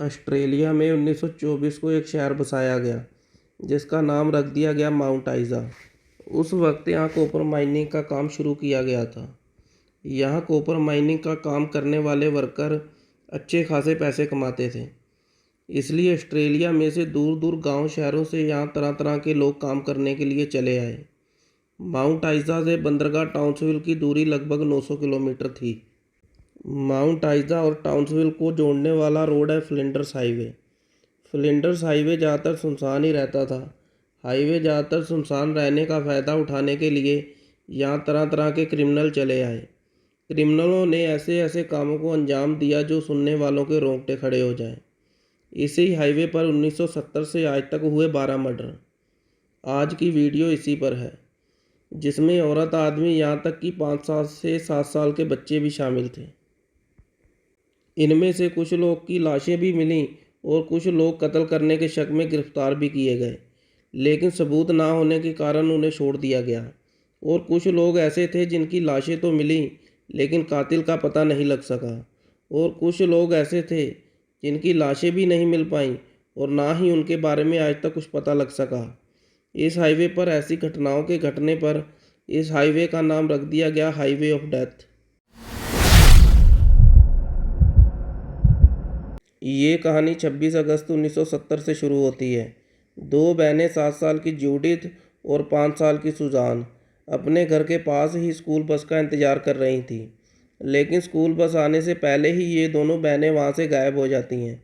Australia में 1924 को एक शहर बसाया गया जिसका नाम रख दिया गया माउंट आइज़ा। उस वक्त यहाँ कॉपर माइनिंग का काम शुरू किया गया था। यहाँ कॉपर माइनिंग का काम करने वाले वर्कर अच्छे खासे पैसे कमाते थे, इसलिए ऑस्ट्रेलिया में से दूर दूर गांव शहरों से यहाँ तरह तरह के लोग काम करने के लिए चले आए। माउंट आइज़ा से बंदरगाह टाउन्सविल की दूरी लगभग 900 किलोमीटर थी। माउंट आइज़ा और टाउन्सविल को जोड़ने वाला रोड है फ्लिंडर्स हाईवे। फ्लिंडर्स हाईवे ज़्यादातर सुनसान ही रहता था। हाईवे ज़्यादातर सुनसान रहने का फ़ायदा उठाने के लिए यहाँ तरह तरह के क्रिमिनल चले आए। क्रिमिनलों ने ऐसे ऐसे कामों को अंजाम दिया जो सुनने वालों के रोंगटे खड़े हो जाएं। इसी हाईवे पर 1970 से आज तक हुए 12 मर्डर। आज की वीडियो इसी पर है, जिसमें औरत, आदमी, यहाँ तक कि 5 साल से 7 साल के बच्चे भी शामिल थे। इनमें से कुछ लोग की लाशें भी मिलीं और कुछ लोग कत्ल करने के शक में गिरफ्तार भी किए गए, लेकिन सबूत ना होने के कारण उन्हें छोड़ दिया गया। और कुछ लोग ऐसे थे जिनकी लाशें तो मिलीं लेकिन कातिल का पता नहीं लग सका। और कुछ लोग ऐसे थे जिनकी लाशें भी नहीं मिल पाईं और ना ही उनके बारे में आज तक कुछ पता लग सका। इस हाईवे पर ऐसी घटनाओं के घटने पर इस हाईवे का नाम रख दिया गया हाईवे ऑफ डेथ। ये कहानी 26 अगस्त 1970 से शुरू होती है। दो बहनें 7 साल की जूडिथ और 5 साल की सुजान अपने घर के पास ही स्कूल बस का इंतज़ार कर रही थीं, लेकिन स्कूल बस आने से पहले ही ये दोनों बहनें वहाँ से गायब हो जाती हैं।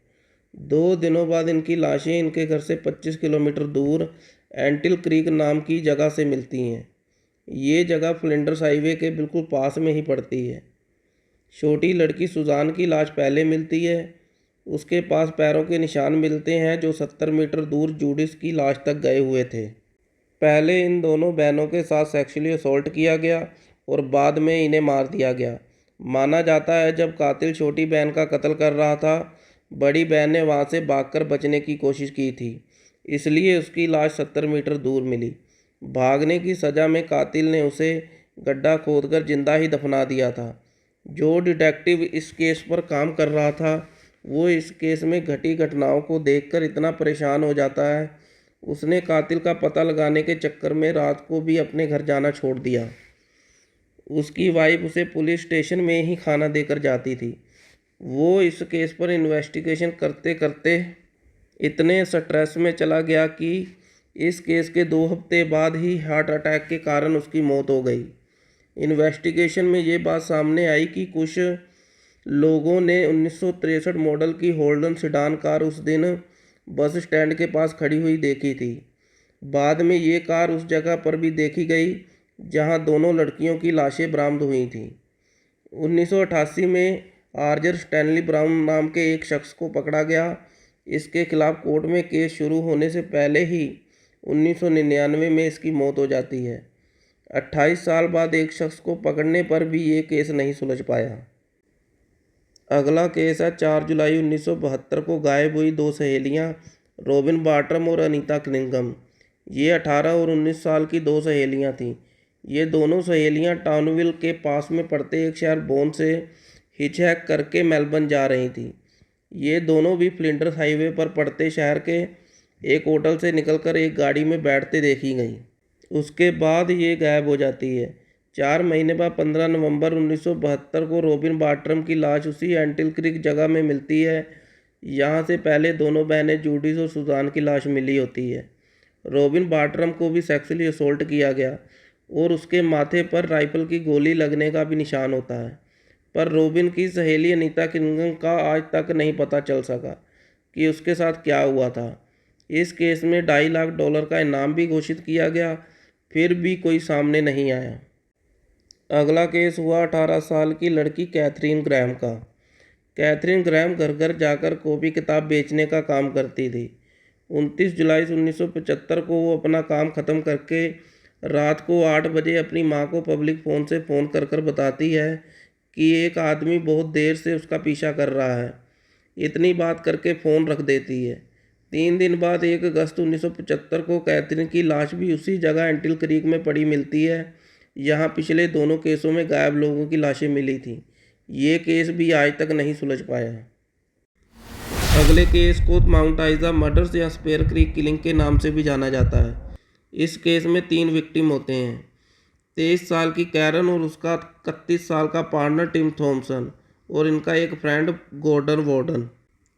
2 दिनों बाद इनकी लाशें इनके घर से 25 किलोमीटर दूर एंटिल क्रीक नाम की जगह से मिलती हैं। ये जगह फ्लिंडर्स हाईवे के बिल्कुल पास में ही पड़ती है। छोटी लड़की सुजान की लाश पहले मिलती है। उसके पास पैरों के निशान मिलते हैं जो 70 मीटर दूर जूडिथ की लाश तक गए हुए थे। पहले इन दोनों बहनों के साथ सेक्सुअली असॉल्ट किया गया और बाद में इन्हें मार दिया गया। माना जाता है जब कातिल छोटी बहन का कत्ल कर रहा था, बड़ी बहन ने वहां से भागकर बचने की कोशिश की थी, इसलिए उसकी लाश 70 मीटर दूर मिली। भागने की सज़ा में कातिल ने उसे गड्ढा खोदकर जिंदा ही दफना दिया था। जो डिटेक्टिव इस केस पर काम कर रहा था वो इस केस में घटी घटनाओं को देखकर इतना परेशान हो जाता है, उसने कातिल का पता लगाने के चक्कर में रात को भी अपने घर जाना छोड़ दिया। उसकी वाइफ उसे पुलिस स्टेशन में ही खाना देकर जाती थी। वो इस केस पर इन्वेस्टिगेशन करते करते इतने स्ट्रेस में चला गया कि इस केस के 2 हफ्ते बाद ही हार्ट अटैक के कारण उसकी मौत हो गई। इन्वेस्टिगेशन में ये बात सामने आई कि कुछ लोगों ने 1963 मॉडल की होल्डन सेडान कार उस दिन बस स्टैंड के पास खड़ी हुई देखी थी। बाद में ये कार उस जगह पर भी देखी गई जहां दोनों लड़कियों की लाशें बरामद हुई थीं। 1988 में आर्चर स्टैनली ब्राउन नाम के एक शख्स को पकड़ा गया। इसके खिलाफ कोर्ट में केस शुरू होने से पहले ही 1999 में इसकी मौत हो जाती है। 28 साल बाद एक शख्स को पकड़ने पर भी ये केस नहीं सुलझ पाया। अगला केस है 4 जुलाई 1972 को गायब हुई 2 सहेलियां रॉबिन बार्ट्रम और अनीता किनिंघम। ये 18 और 19 साल की 2 सहेलियां थीं। ये दोनों सहेलियां टाउनविल के पास में पड़ते एक शहर बोन से हिचहैक करके मेलबर्न जा रही थीं। ये दोनों भी फ्लिंडर्स हाईवे पर पड़ते शहर के एक होटल से निकलकर एक गाड़ी में बैठते देखी गईं। उसके बाद ये गायब हो जाती है। 4 महीने बाद 15 नवंबर 1972 को रॉबिन बार्ट्रम की लाश उसी एंटिल क्रीक जगह में मिलती है। यहाँ से पहले दोनों बहनें जूडिथ और सुजान की लाश मिली होती है। रॉबिन बार्ट्रम को भी सेक्सुअली असोल्ट किया गया और उसके माथे पर राइफल की गोली लगने का भी निशान होता है, पर रॉबिन की सहेली अनीता किनिंघम का आज तक नहीं पता चल सका कि उसके साथ क्या हुआ था। इस केस में $2.5 लाख का इनाम भी घोषित किया गया, फिर भी कोई सामने नहीं आया। अगला केस हुआ 18 साल की लड़की कैथरीन ग्रैम का। कैथरीन ग्रैम घर घर जाकर कॉपी किताब बेचने का काम करती थी। 29 जुलाई 1975 को वो अपना काम ख़त्म करके रात को 8 बजे अपनी मां को पब्लिक फ़ोन से फ़ोन कर कर बताती है कि एक आदमी बहुत देर से उसका पीछा कर रहा है। इतनी बात करके फ़ोन रख देती है। 3 दिन बाद 1 अगस्त 1975 को कैथरीन की लाश भी उसी जगह एंटिल क्रीक में पड़ी मिलती है। यहाँ पिछले दोनों केसों में गायब लोगों की लाशें मिली थीं। ये केस भी आज तक नहीं सुलझ पाया है। अगले केस को माउंट आइजा मर्डर्स या स्पेयर क्रीक किलिंग के नाम से भी जाना जाता है। इस केस में 3 विक्टिम होते हैं, 23 साल की कैरन और उसका 31 साल का पार्टनर टिम थॉमसन और इनका एक फ्रेंड गॉर्डन वॉर्डन।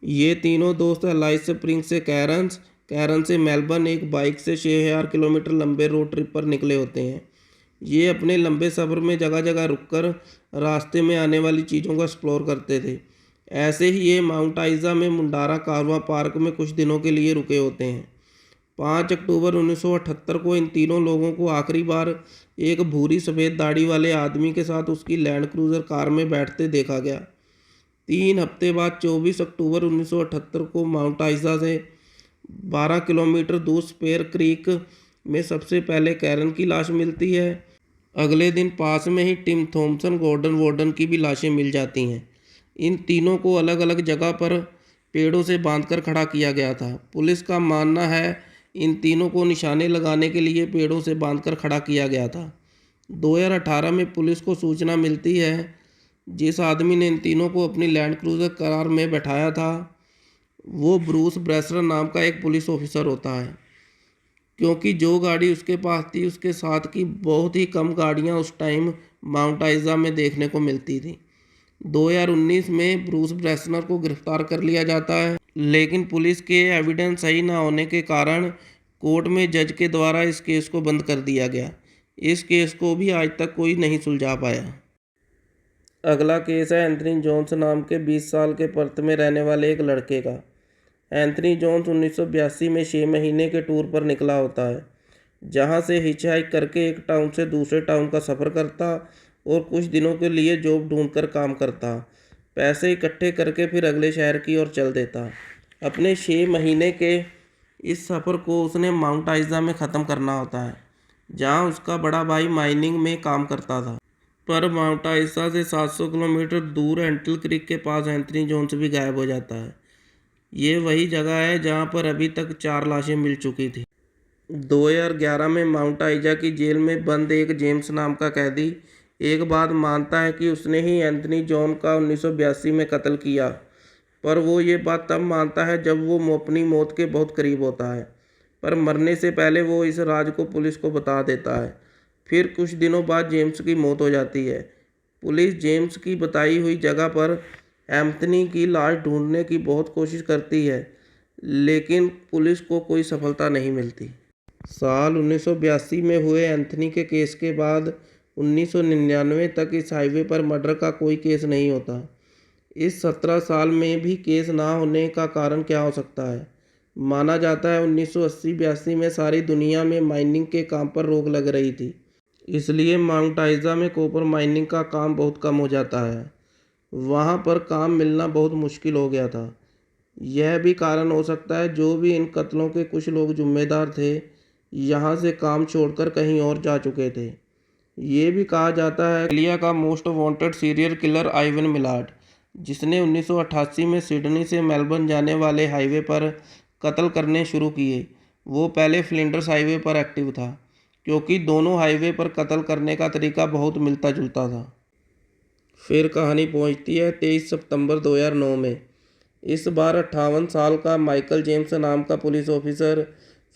ये तीनों दोस्त एलाइस स्प्रिंग से कैरन से मेलबर्न एक बाइक से 6000 किलोमीटर लंबे रोड ट्रिप पर निकले होते हैं। ये अपने लंबे सफ़र में जगह जगह रुककर रास्ते में आने वाली चीज़ों को एक्सप्लोर करते थे। ऐसे ही ये माउंट आइजा में मुंडारा कारवां पार्क में कुछ दिनों के लिए रुके होते हैं। 5 अक्टूबर 1978 को इन तीनों लोगों को आखिरी बार एक भूरी सफ़ेद दाढ़ी वाले आदमी के साथ उसकी लैंड क्रूज़र कार में बैठते देखा गया। 3 हफ्ते बाद 24 अक्टूबर 1978 को माउंट आइजा से 12 किलोमीटर दूर स्पेयर क्रीक में सबसे पहले कैरन की लाश मिलती है। अगले दिन पास में ही टिम थॉमसन गॉर्डन वॉर्डन की भी लाशें मिल जाती हैं। इन तीनों को अलग अलग जगह पर पेड़ों से बांधकर खड़ा किया गया था। पुलिस का मानना है इन तीनों को निशाने लगाने के लिए पेड़ों से बांधकर खड़ा किया गया था। 2018 में पुलिस को सूचना मिलती है जिस आदमी ने इन तीनों को अपनी लैंड क्रूज़र कार में बैठाया था वो ब्रूस ब्रेसनर नाम का एक पुलिस ऑफिसर होता है, क्योंकि जो गाड़ी उसके पास थी उसके साथ की बहुत ही कम गाड़ियां उस टाइम माउंट आइजा में देखने को मिलती थी। 2019 में ब्रूस ब्रेसनर को गिरफ्तार कर लिया जाता है, लेकिन पुलिस के एविडेंस सही ना होने के कारण कोर्ट में जज के द्वारा इस केस को बंद कर दिया गया। इस केस को भी आज तक कोई नहीं सुलझा पाया। अगला केस है एंथनी जोन्स नाम के 20 साल के पर्थ में रहने वाले एक लड़के का। एंथनी जोन्स 1982 में 6 महीने के टूर पर निकला होता है, जहां से हिचहाइक करके एक टाउन से दूसरे टाउन का सफ़र करता और कुछ दिनों के लिए जॉब ढूंढकर काम करता। पैसे इकट्ठे करके फिर अगले शहर की ओर चल देता। अपने 6 महीने के इस सफ़र को उसने माउंट आइजा में ख़त्म करना होता है, जहां उसका बड़ा भाई माइनिंग में काम करता था। पर माउंट आइजा से 700 किलोमीटर दूर एंटल क्रीक के पास एंथनी जोन्स भी गायब हो जाता है। ये वही जगह है जहां पर अभी तक 4 लाशें मिल चुकी थी। 2011 में माउंट आइजा की जेल में बंद एक जेम्स नाम का कैदी एक बात मानता है कि उसने ही एंथनी जॉन का 1982 में कत्ल किया, पर वो ये बात तब मानता है जब वो अपनी मौत के बहुत करीब होता है। पर मरने से पहले वो इस राज को पुलिस को बता देता है। फिर कुछ दिनों बाद जेम्स की मौत हो जाती है। पुलिस जेम्स की बताई हुई जगह पर एंथनी की लाश ढूंढने की बहुत कोशिश करती है, लेकिन पुलिस को कोई सफलता नहीं मिलती। साल 1982 में हुए एंथनी के केस के बाद 1999 तक इस हाईवे पर मर्डर का कोई केस नहीं होता। इस 17 साल में भी केस ना होने का कारण क्या हो सकता है? माना जाता है 1980-82 में सारी दुनिया में माइनिंग के काम पर रोक लग रही थी, इसलिए माउंट आइजा में कॉपर माइनिंग का काम बहुत कम हो जाता है। वहाँ पर काम मिलना बहुत मुश्किल हो गया था। यह भी कारण हो सकता है जो भी इन कत्लों के कुछ लोग जिम्मेदार थे यहाँ से काम छोड़कर कहीं और जा चुके थे। ये भी कहा जाता है ऑस्ट्रेलिया का most wanted serial killer Ivan Maillard, जिसने 1988 में सिडनी से मेलबर्न जाने वाले हाईवे पर कत्ल करने शुरू किए, वो पहले फ्लिंडर्स हाईवे पर एक्टिव था, क्योंकि दोनों हाईवे पर कत्ल करने का तरीका बहुत मिलता जुलता था। फिर कहानी पहुंचती है 23 सितंबर 2009 में। इस बार 58 साल का माइकल जेम्स नाम का पुलिस ऑफिसर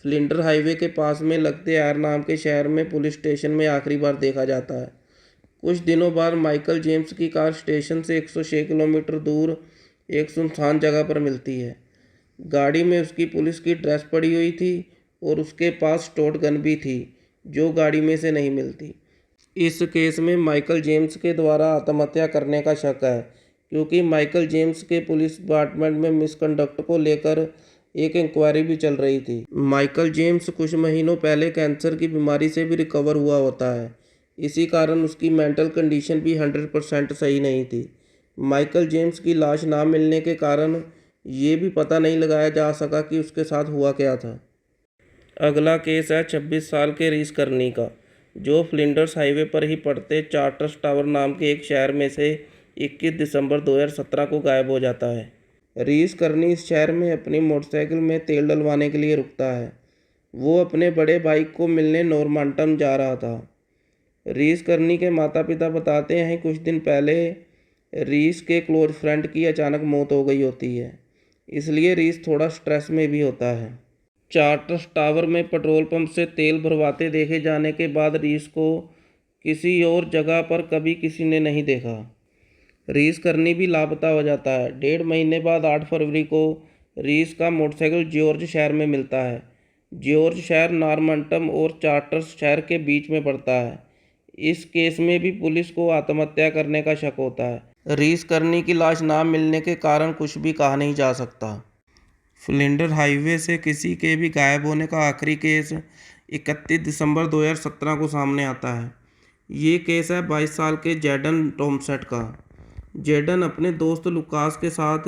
फ्लिंडर हाईवे के पास में लगते आर नाम के शहर में पुलिस स्टेशन में आखिरी बार देखा जाता है। कुछ दिनों बाद माइकल जेम्स की कार स्टेशन से 106 किलोमीटर दूर एक सुनसान जगह पर मिलती है। गाड़ी में उसकी पुलिस की ड्रेस पड़ी हुई थी और उसके पास स्टोट गन भी थी, जो गाड़ी में से नहीं मिलती। इस केस में माइकल जेम्स के द्वारा आत्महत्या करने का शक है, क्योंकि माइकल जेम्स के पुलिस डिपार्टमेंट में मिसकंडक्ट को लेकर एक इंक्वायरी भी चल रही थी। माइकल जेम्स कुछ महीनों पहले कैंसर की बीमारी से भी रिकवर हुआ होता है, इसी कारण उसकी मेंटल कंडीशन भी 100% सही नहीं थी। माइकल जेम्स की लाश ना मिलने के कारण ये भी पता नहीं लगाया जा सका कि उसके साथ हुआ क्या था। अगला केस है 26 साल के रीस कर्नी का, जो फ्लिंडर्स हाईवे पर ही पड़ते चार्टर्स टावर नाम के एक शहर में से 21 दिसंबर 2017 को गायब हो जाता है। रीस कर्नी इस शहर में अपनी मोटरसाइकिल में तेल डलवाने के लिए रुकता है। वो अपने बड़े भाई को मिलने नॉर्मांटन जा रहा था। रीस कर्नी के माता पिता बताते हैं कुछ दिन पहले रीस के क्लोज फ्रेंड की अचानक मौत हो गई होती है। इसलिए रीस थोड़ा स्ट्रेस में भी होता है। चार्टर्स टावर में पेट्रोल पंप से तेल भरवाते देखे जाने के बाद रीस को किसी और जगह पर कभी किसी ने नहीं देखा। रीस करनी भी लापता हो जाता है। 1.5 महीने बाद 8 फरवरी को रीस का मोटरसाइकिल जॉर्ज शहर में मिलता है। जॉर्ज शहर नॉर्मंटम और चार्टर्स शहर के बीच में पड़ता है। इस केस में भी पुलिस को आत्महत्या करने का शक होता है। रीस करनी की लाश ना मिलने के कारण कुछ भी कहा नहीं जा सकता। फ्लिंडर हाईवे से किसी के भी गायब होने का आखिरी केस 31 दिसंबर 2017 को सामने आता है। ये केस है 22 साल के जैडन टॉमसेट का। जैडन अपने दोस्त लुकास के साथ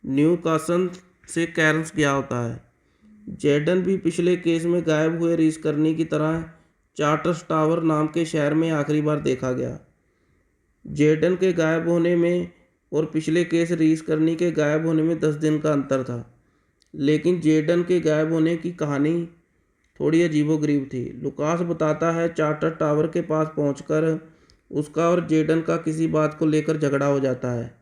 न्यू कासल से कैरन्स गया होता है। जैडन भी पिछले केस में गायब हुए रीस करनी की तरह चार्टर्स टावर नाम के शहर में आखिरी बार देखा गया। जैडन के गायब होने में और पिछले केस रीस करनी के गायब होने में 10 दिन का अंतर था, लेकिन जैडन के गायब होने की कहानी थोड़ी अजीबोगरीब थी। लुकास बताता है चार्टर टावर के पास पहुंचकर उसका और जैडन का किसी बात को लेकर झगड़ा हो जाता है।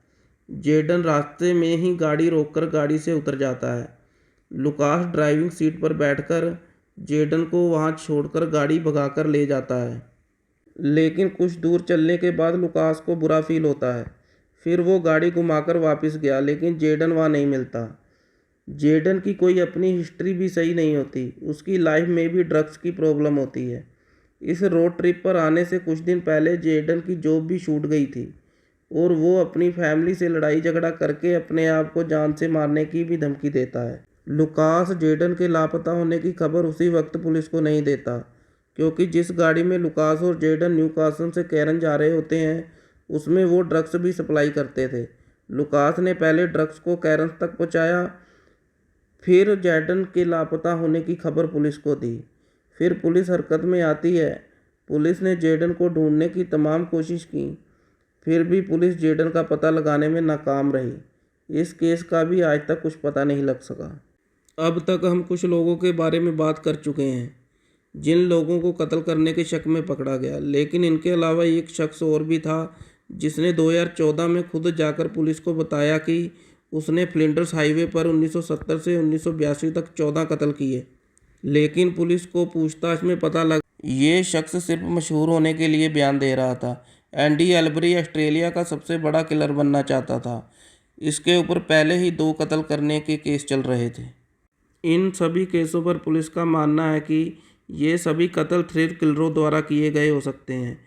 जैडन रास्ते में ही गाड़ी रोककर गाड़ी से उतर जाता है। लुकास ड्राइविंग सीट पर बैठकर जैडन को वहां छोड़कर गाड़ी भगाकर ले जाता है, लेकिन कुछ दूर चलने के बाद लुकास को बुरा फील होता है। फिर वो गाड़ी घुमाकर वापस गया, लेकिन जैडन वहां नहीं मिलता। जैडन की कोई अपनी हिस्ट्री भी सही नहीं होती। उसकी लाइफ में भी ड्रग्स की प्रॉब्लम होती है। इस रोड ट्रिप पर आने से कुछ दिन पहले जैडन की जॉब भी छूट गई थी और वो अपनी फैमिली से लड़ाई झगड़ा करके अपने आप को जान से मारने की भी धमकी देता है। लुकास जैडन के लापता होने की खबर उसी वक्त पुलिस को नहीं देता, क्योंकि जिस गाड़ी में लुकास और जैडन न्यू कासल से कैरन जा रहे होते हैं उसमें वो ड्रग्स भी सप्लाई करते थे। लुकास ने पहले ड्रग्स को कैरन तक पहुंचाया, फिर जैडन के लापता होने की खबर पुलिस को दी। फिर पुलिस हरकत में आती है। पुलिस ने जैडन को ढूंढने की तमाम कोशिश की, फिर भी पुलिस जैडन का पता लगाने में नाकाम रही। इस केस का भी आज तक कुछ पता नहीं लग सका। अब तक हम कुछ लोगों के बारे में बात कर चुके हैं जिन लोगों को कत्ल करने के शक में पकड़ा गया, लेकिन इनके अलावा एक शख्स और भी था जिसने 2014 में खुद जाकर पुलिस को बताया कि उसने फ्लिंडर्स हाईवे पर 1970 से 1982 तक 14 कत्ल किए, लेकिन पुलिस को पूछताछ में पता लगा ये शख्स सिर्फ मशहूर होने के लिए बयान दे रहा था। एंडी एल्बरी ऑस्ट्रेलिया का सबसे बड़ा किलर बनना चाहता था। इसके ऊपर पहले ही 2 कत्ल करने के केस चल रहे थे। इन सभी केसों पर पुलिस का मानना है कि ये सभी कत्ल थ्रिल किलरों द्वारा किए गए हो सकते हैं।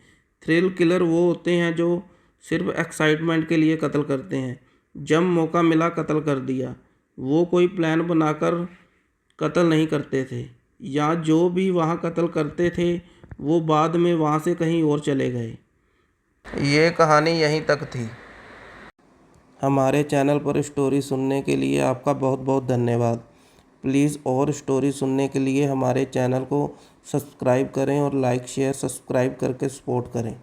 थ्रिल किलर वो होते हैं जो सिर्फ एक्साइटमेंट के लिए कत्ल करते हैं, जब मौका मिला कत्ल कर दिया। वो कोई प्लान बनाकर कत्ल नहीं करते थे, या जो भी वहाँ कत्ल करते थे वो बाद में वहाँ से कहीं और चले गए। ये कहानी यहीं तक थी। हमारे चैनल पर स्टोरी सुनने के लिए आपका बहुत बहुत धन्यवाद। प्लीज़ और स्टोरी सुनने के लिए हमारे चैनल को सब्सक्राइब करें और लाइक शेयर सब्सक्राइब करके सपोर्ट करें।